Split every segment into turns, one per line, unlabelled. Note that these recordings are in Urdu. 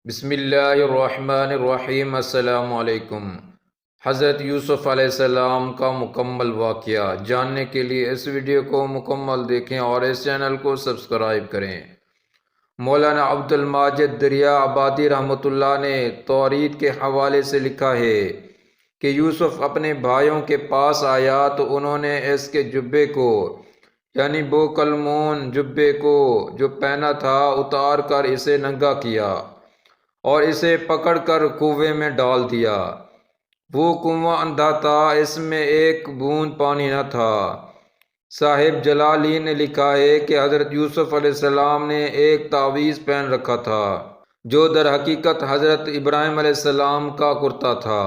بسم اللہ الرحمن الرحیم۔ السلام علیکم۔ حضرت یوسف علیہ السلام کا مکمل واقعہ جاننے کے لیے اس ویڈیو کو مکمل دیکھیں اور اس چینل کو سبسکرائب کریں۔ مولانا عبد الماجد دریا آبادی رحمۃ اللہ نے توریت کے حوالے سے لکھا ہے کہ یوسف اپنے بھائیوں کے پاس آیا تو انہوں نے اس کے جبے کو یعنی بوکلمون جبے کو جو پہنا تھا اتار کر اسے ننگا کیا اور اسے پکڑ کر کنویں میں ڈال دیا۔ وہ کنواں اندھا تھا، اس میں ایک بوند پانی نہ تھا۔ صاحب جلالی نے لکھا ہے کہ حضرت یوسف علیہ السلام نے ایک تعویذ پہن رکھا تھا جو در حقیقت حضرت ابراہیم علیہ السلام کا کرتا تھا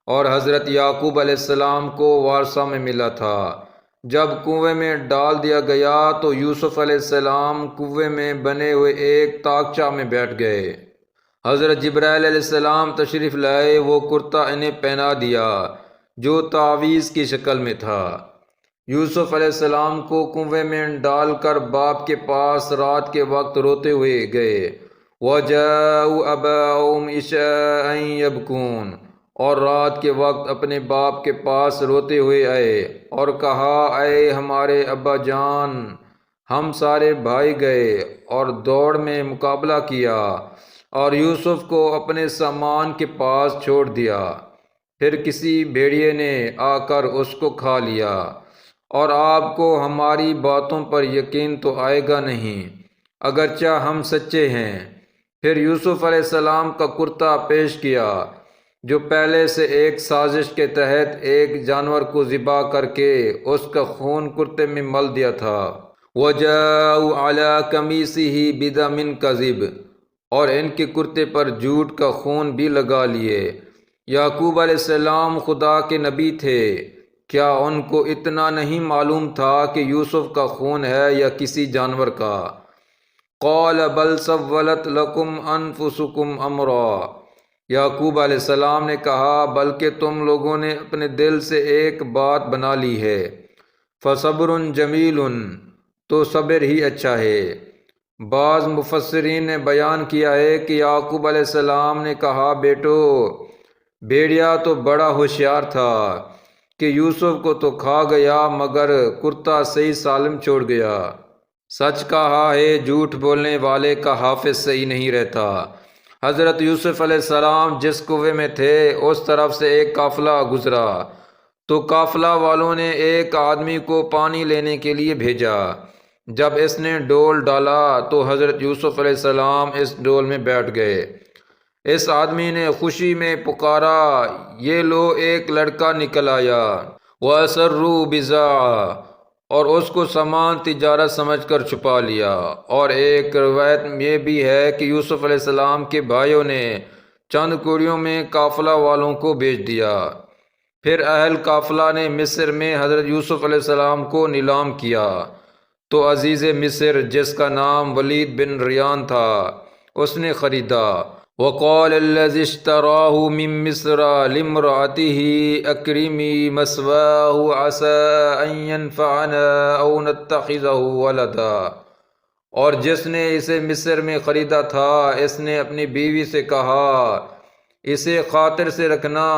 اور حضرت یعقوب علیہ السلام کو وارثہ میں ملا تھا۔ جب کنویں میں ڈال دیا گیا تو یوسف علیہ السلام کنویں میں بنے ہوئے ایک طاقچہ میں بیٹھ گئے۔ حضرت جبرائیل علیہ السلام تشریف لائے، وہ کرتا انہیں پہنا دیا جو تعویذ کی شکل میں تھا۔ یوسف علیہ السلام کو کنویں میں ڈال کر باپ کے پاس رات کے وقت روتے ہوئے گئے۔ وَجَاءُوا أَبَاهُمْ عِشَاءً يَبْكُونَ، اور رات کے وقت اپنے باپ کے پاس روتے ہوئے آئے اور کہا، اے ہمارے ابا جان۔ ہم سارے بھائی گئے اور دوڑ میں مقابلہ کیا اور یوسف کو اپنے سامان کے پاس چھوڑ دیا۔ پھر کسی بھیڑیے نے آ کر اس کو کھا لیا، اور آپ کو ہماری باتوں پر یقین تو آئے گا نہیں اگرچہ ہم سچے ہیں۔ پھر یوسف علیہ السلام کا کرتا پیش کیا جو پہلے سے ایک سازش کے تحت ایک جانور کو ذبح کر کے اس کا خون کرتے میں مل دیا تھا۔ وَجَاءُوا عَلَىٰ قَمِيصِهِ بِدَمٍ كَذِبٍ، اور ان کے کرتے پر جھوٹ کا خون بھی لگا لیے۔ یعقوب علیہ السلام خدا کے نبی تھے، کیا ان کو اتنا نہیں معلوم تھا کہ یوسف کا خون ہے یا کسی جانور کا؟ قَالَ بَلْ سَوَّلَتْ لَكُمْ أَنفُسُكُمْ أَمْرًا، یعقوب علیہ السلام نے کہا بلکہ تم لوگوں نے اپنے دل سے ایک بات بنا لی ہے۔ فَصَبْرٌ جَمِيلٌ، تو صبر ہی اچھا ہے۔ بعض مفسرین نے بیان کیا ہے کہ یعقوب علیہ السلام نے کہا، بیٹو، بھیڑیا تو بڑا ہوشیار تھا کہ یوسف کو تو کھا گیا مگر کرتا صحیح سالم چھوڑ گیا۔ سچ کہا ہے، جھوٹ بولنے والے کا حافظ صحیح نہیں رہتا۔ حضرت یوسف علیہ السلام جس کنویں میں تھے اس طرف سے ایک قافلہ گزرا تو قافلہ والوں نے ایک آدمی کو پانی لینے کے لیے بھیجا۔ جب اس نے ڈول ڈالا تو حضرت یوسف علیہ السلام اس ڈول میں بیٹھ گئے۔ اس آدمی نے خوشی میں پکارا، یہ لو ایک لڑکا نکل آیا۔ وَأَسَرُّوا بِضَاعَةً، اور اس کو سامان تجارت سمجھ کر چھپا لیا۔ اور ایک روایت یہ بھی ہے کہ یوسف علیہ السلام کے بھائیوں نے چند کوڑیوں میں قافلہ والوں کو بیچ دیا۔ پھر اہل قافلہ نے مصر میں حضرت یوسف علیہ السلام کو نیلام کیا تو عزیز مصر جس کا نام ولید بن ریان تھا اس نے خریدا۔ وَقَالَ الَّذِي اشْتَرَاهُ مِن مِّصْرَ لِامْرَأَتِهِ أَكْرِمِي مَثْوَاهُ عَسَىٰ أَن يَنفَعَنَا أَوْ نَتَّخِذَهُ وَلَدًا، اور جس نے اسے مصر میں خریدا تھا اس نے اپنی بیوی سے کہا، اسے خاطر سے رکھنا،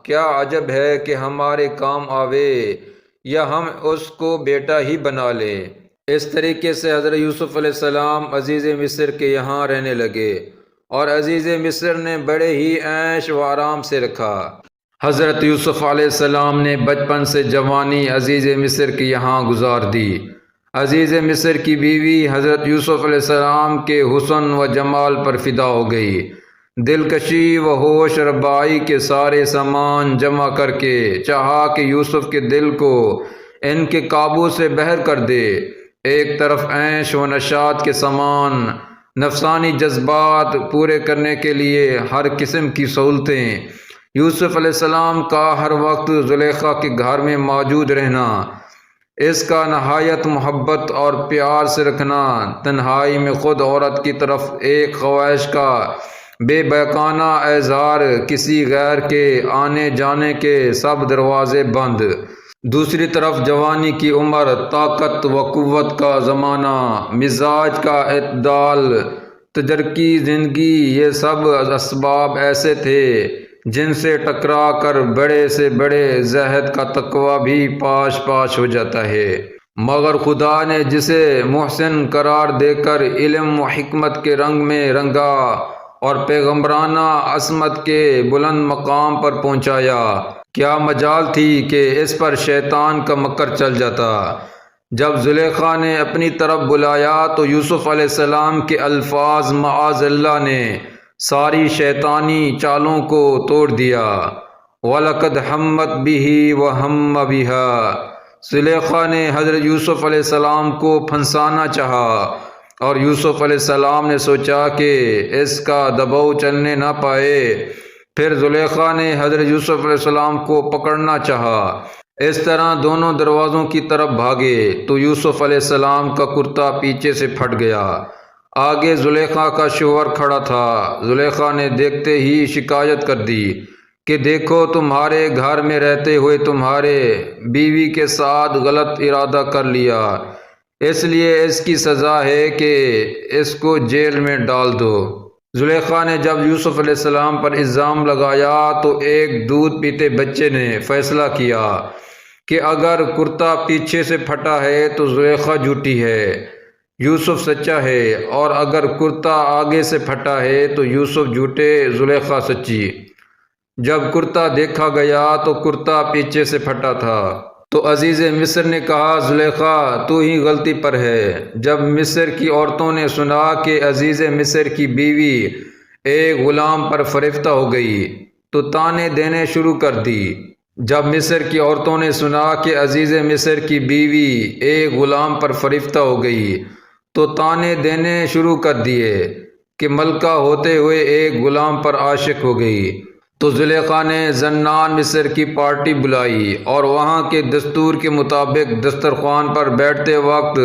کیا عجب ہے کہ ہمارے کام آوے یا ہم اس کو بیٹا ہی بنا لیں۔ اس طریقے سے حضرت یوسف علیہ السلام عزیز مصر کے یہاں رہنے لگے اور عزیز مصر نے بڑے ہی عیش و آرام سے رکھا۔ حضرت یوسف علیہ السلام نے بچپن سے جوانی عزیز مصر کے یہاں گزار دی۔ عزیز مصر کی بیوی حضرت یوسف علیہ السلام کے حسن و جمال پر فدا ہو گئی۔ دلکشی و ہوش ربائی کے سارے سامان جمع کر کے چاہا کہ یوسف کے دل کو ان کے قابو سے باہر کر دے۔ ایک طرف عیش و نشاط کے سامان، نفسانی جذبات پورے کرنے کے لیے ہر قسم کی سہولتیں، یوسف علیہ السلام کا ہر وقت زلیخا کے گھر میں موجود رہنا، اس کا نہایت محبت اور پیار سے رکھنا، تنہائی میں خود عورت کی طرف ایک خواہش کا بے بیکانہ اظہار، کسی غیر کے آنے جانے کے سب دروازے بند۔ دوسری طرف جوانی کی عمر، طاقت و قوت کا زمانہ، مزاج کا اعتدال، تجرکی زندگی، یہ سب اسباب ایسے تھے جن سے ٹکرا کر بڑے سے بڑے زاہد کا تقوی بھی پاش پاش ہو جاتا ہے، مگر خدا نے جسے محسن قرار دے کر علم و حکمت کے رنگ میں رنگا اور پیغمبرانہ عصمت کے بلند مقام پر پہنچایا، کیا مجال تھی کہ اس پر شیطان کا مکر چل جاتا۔ جب زلیخا نے اپنی طرف بلایا تو یوسف علیہ السلام کے الفاظ معاذ اللہ نے ساری شیطانی چالوں کو توڑ دیا۔ وَلَقَدْ حَمَّتْ بِهِ وَهَمَّ بِهَا، زلیخا نے حضرت یوسف علیہ السلام کو پھنسانا چاہا اور یوسف علیہ السلام نے سوچا کہ اس کا دباؤ چلنے نہ پائے، پھر زلیخا نے حضرت یوسف علیہ السلام کو پکڑنا چاہا۔ اس طرح دونوں دروازوں کی طرف بھاگے تو یوسف علیہ السلام کا کرتا پیچھے سے پھٹ گیا، آگے زلیخا کا شوہر کھڑا تھا۔ زلیخا نے دیکھتے ہی شکایت کر دی کہ دیکھو، تمہارے گھر میں رہتے ہوئے تمہارے بیوی کے ساتھ غلط ارادہ کر لیا، اس لیے اس کی سزا ہے کہ اس کو جیل میں ڈال دو۔ زلیخا نے جب یوسف علیہ السلام پر الزام لگایا تو ایک دودھ پیتے بچے نے فیصلہ کیا کہ اگر کرتا پیچھے سے پھٹا ہے تو زلیخا جھوٹی ہے، یوسف سچا ہے، اور اگر کرتا آگے سے پھٹا ہے تو یوسف جھوٹے، زلیخا سچی۔ جب کرتا دیکھا گیا تو کرتا پیچھے سے پھٹا تھا، تو عزیز مصر نے کہا زلیخا تو ہی غلطی پر ہے۔ جب مصر کی عورتوں نے سنا کہ عزیز مصر کی بیوی ایک غلام پر فریفتہ ہو گئی تو طعنے دینے شروع کر دی۔ جب مصر کی عورتوں نے سنا کہ عزیز مصر کی بیوی ایک غلام پر فریفتہ ہو گئی تو طعنے دینے شروع کر دیے کہ ملکہ ہوتے ہوئے ایک غلام پر عاشق ہو گئی۔ تو زلیخا نے زنان مصر کی پارٹی بلائی اور وہاں کے دستور کے مطابق دسترخوان پر بیٹھتے وقت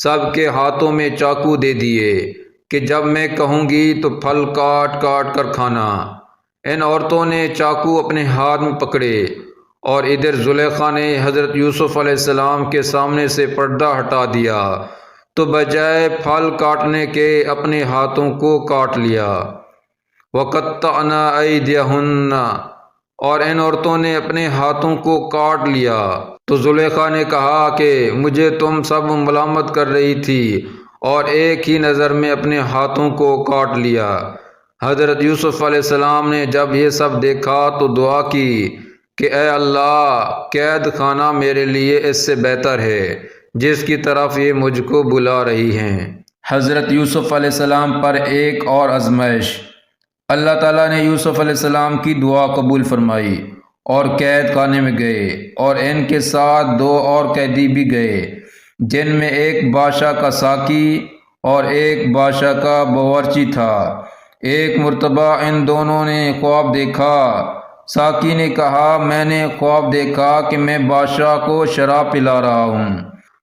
سب کے ہاتھوں میں چاقو دے دیے کہ جب میں کہوں گی تو پھل کاٹ کاٹ کر کھانا۔ ان عورتوں نے چاقو اپنے ہاتھ میں پکڑے اور ادھر زلیخا نے حضرت یوسف علیہ السلام کے سامنے سے پردہ ہٹا دیا تو بجائے پھل کاٹنے کے اپنے ہاتھوں کو کاٹ لیا۔ وَقَطَّعْنَا أَيْدِيَهُنَّ، اور ان عورتوں نے اپنے ہاتھوں کو کاٹ لیا۔ تو زلیخا نے کہا کہ مجھے تم سب ملامت کر رہی تھی اور ایک ہی نظر میں اپنے ہاتھوں کو کاٹ لیا۔ حضرت یوسف علیہ السلام نے جب یہ سب دیکھا تو دعا کی کہ اے اللہ، قید خانہ میرے لیے اس سے بہتر ہے جس کی طرف یہ مجھ کو بلا رہی ہیں۔ حضرت یوسف علیہ السلام پر ایک اور آزمائش۔ اللہ تعالیٰ نے یوسف علیہ السلام کی دعا قبول فرمائی اور قید خانے میں گئے، اور ان کے ساتھ دو اور قیدی بھی گئے جن میں ایک بادشاہ کا ساقی اور ایک بادشاہ کا باورچی تھا۔ ایک مرتبہ ان دونوں نے خواب دیکھا۔ ساقی نے کہا میں نے خواب دیکھا کہ میں بادشاہ کو شراب پلا رہا ہوں۔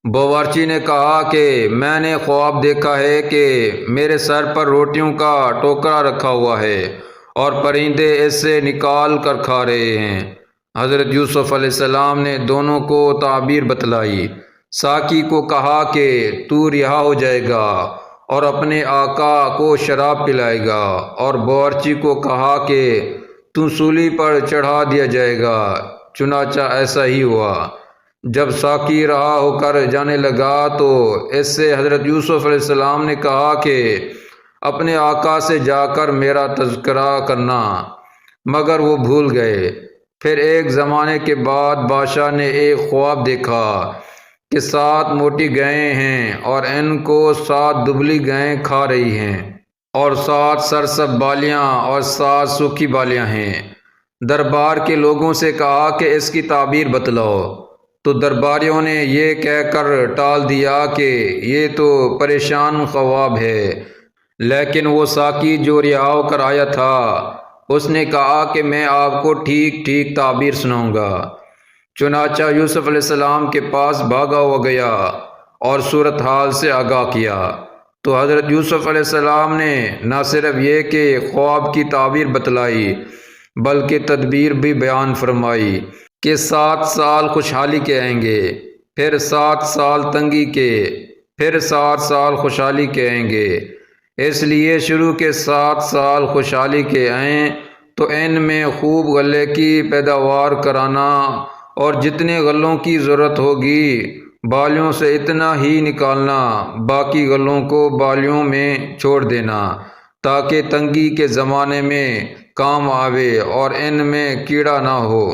باورچی نے کہا کہ میں نے خواب دیکھا ہے کہ میرے سر پر روٹیوں کا ٹوکرا رکھا ہوا ہے اور پرندے اس سے نکال کر کھا رہے ہیں۔ حضرت یوسف علیہ السلام نے دونوں کو تعبیر بتلائی۔ ساقی کو کہا کہ تو رہا ہو جائے گا اور اپنے آقا کو شراب پلائے گا، اور باورچی کو کہا کہ تو سولی پر چڑھا دیا جائے گا۔ چنانچہ ایسا ہی ہوا۔ جب ساقی رہا ہو کر جانے لگا تو اس سے حضرت یوسف علیہ السلام نے کہا کہ اپنے آقا سے جا کر میرا تذکرہ کرنا، مگر وہ بھول گئے۔ پھر ایک زمانے کے بعد بادشاہ نے ایک خواب دیکھا کہ 7 موٹی گائیں ہیں اور ان کو 7 دبلی گائیں کھا رہی ہیں، اور 7 سرسب بالیاں اور 7 سوکھی بالیاں ہیں۔ دربار کے لوگوں سے کہا کہ اس کی تعبیر بتلاؤ، تو درباریوں نے یہ کہہ کر ٹال دیا کہ یہ تو پریشان خواب ہے۔ لیکن وہ ساقی جو رہا ہو کر آیا تھا اس نے کہا کہ میں آپ کو ٹھیک ٹھیک تعبیر سناؤں گا۔ چنانچہ یوسف علیہ السلام کے پاس بھاگا ہوا گیا اور صورتحال سے آگاہ کیا۔ تو حضرت یوسف علیہ السلام نے نہ صرف یہ کہ خواب کی تعبیر بتلائی بلکہ تدبیر بھی بیان فرمائی کہ 7 سال خوشحالی کے آئیں گے، پھر 7 سال تنگی کے، پھر 7 سال خوشحالی کے آئیں گے۔ اس لیے شروع کے 7 سال خوشحالی کے آئیں تو ان میں خوب غلے کی پیداوار کرانا، اور جتنے غلوں کی ضرورت ہوگی بالیوں سے اتنا ہی نکالنا، باقی غلوں کو بالیوں میں چھوڑ دینا تاکہ تنگی کے زمانے میں کام آوے اور ان میں کیڑا نہ ہو۔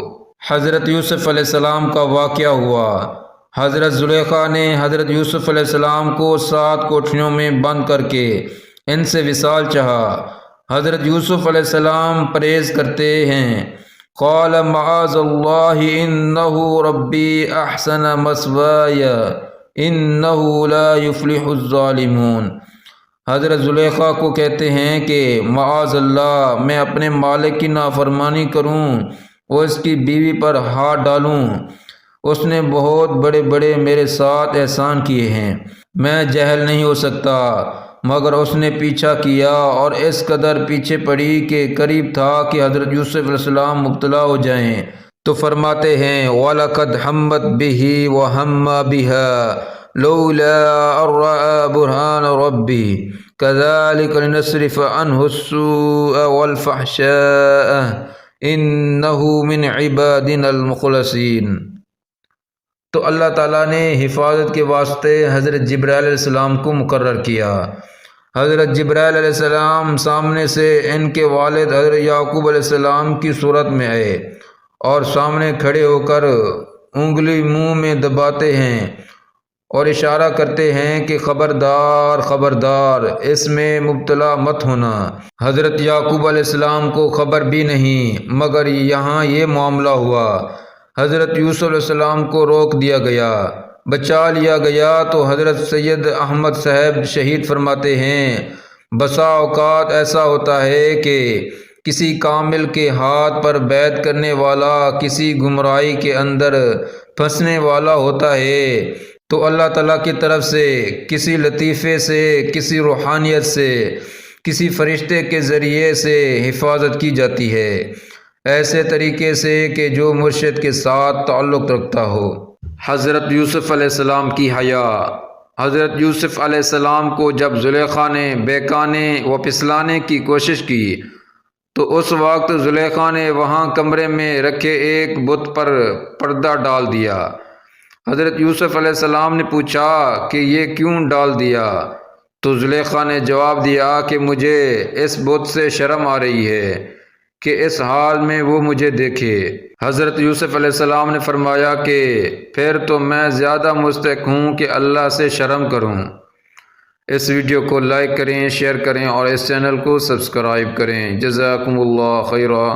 حضرت یوسف علیہ السلام کا واقعہ ہوا۔ حضرت زلیخا نے حضرت یوسف علیہ السلام کو 7 کوٹھریوں میں بند کر کے ان سے وصال چاہا۔ حضرت یوسف علیہ السلام پرہیز کرتے ہیں۔ قال معاذ اللہ انہ ربی احسن مثوای انہ لا یفلح الظالمون۔ حضرت زلیخا کو کہتے ہیں کہ معاذ اللہ، میں اپنے مالک کی نافرمانی کروں اور اس کی بیوی پر ہاتھ ڈالوں، اس نے بہت بڑے بڑے میرے ساتھ احسان کیے ہیں، میں جاہل نہیں ہو سکتا۔ مگر اس نے پیچھا کیا اور اس قدر پیچھے پڑی کہ قریب تھا کہ حضرت یوسف علیہ السلام مبتلا ہو جائیں، تو فرماتے ہیں وَلَقَدْ حَمَّتْ بِهِ وَهَمَّ بِهَا لَوْلَا أَن رَّأَىٰ بُرْهَانَ رَبِّهِ كَذَٰلِكَ لِنَصْرِفَ عَنْهُ السُّوءَ وَالْفَحْشَاءَ إِنَّهُ مِنْ عِبَادِنَا الْمُخْلَصِينَ۔ تو اللہ تعالیٰ نے حفاظت کے واسطے حضرت جبرائیل علیہ السلام کو مقرر کیا۔ حضرت جبرائیل علیہ السلام سامنے سے ان کے والد حضرت یعقوب علیہ السلام کی صورت میں آئے اور سامنے کھڑے ہو کر انگلی منہ میں دباتے ہیں اور اشارہ کرتے ہیں کہ خبردار خبردار، اس میں مبتلا مت ہونا۔ حضرت یعقوب علیہ السلام کو خبر بھی نہیں، مگر یہاں یہ معاملہ ہوا۔ حضرت یوسف علیہ السلام کو روک دیا گیا، بچا لیا گیا۔ تو حضرت سید احمد صاحب شہید فرماتے ہیں بسا اوقات ایسا ہوتا ہے کہ کسی کامل کے ہاتھ پر بیعت کرنے والا کسی گمراہی کے اندر پھنسنے والا ہوتا ہے تو اللہ تعالیٰ کی طرف سے کسی لطیفے سے، کسی روحانیت سے، کسی فرشتے کے ذریعے سے حفاظت کی جاتی ہے، ایسے طریقے سے کہ جو مرشد کے ساتھ تعلق رکھتا ہو۔ حضرت یوسف علیہ السلام کی حیا۔ حضرت یوسف علیہ السلام کو جب زلیخا نے بہکانے و پھسلانے کی کوشش کی تو اس وقت زلیخا نے وہاں کمرے میں رکھے ایک بت پر پردہ ڈال دیا۔ حضرت یوسف علیہ السلام نے پوچھا کہ یہ کیوں ڈال دیا؟ تو زلیخا نے جواب دیا کہ مجھے اس بت سے شرم آ رہی ہے کہ اس حال میں وہ مجھے دیکھے۔ حضرت یوسف علیہ السلام نے فرمایا کہ پھر تو میں زیادہ مستحق ہوں کہ اللہ سے شرم کروں۔ اس ویڈیو کو لائک کریں، شیئر کریں اور اس چینل کو سبسکرائب کریں۔ جزاکم اللہ خیرا۔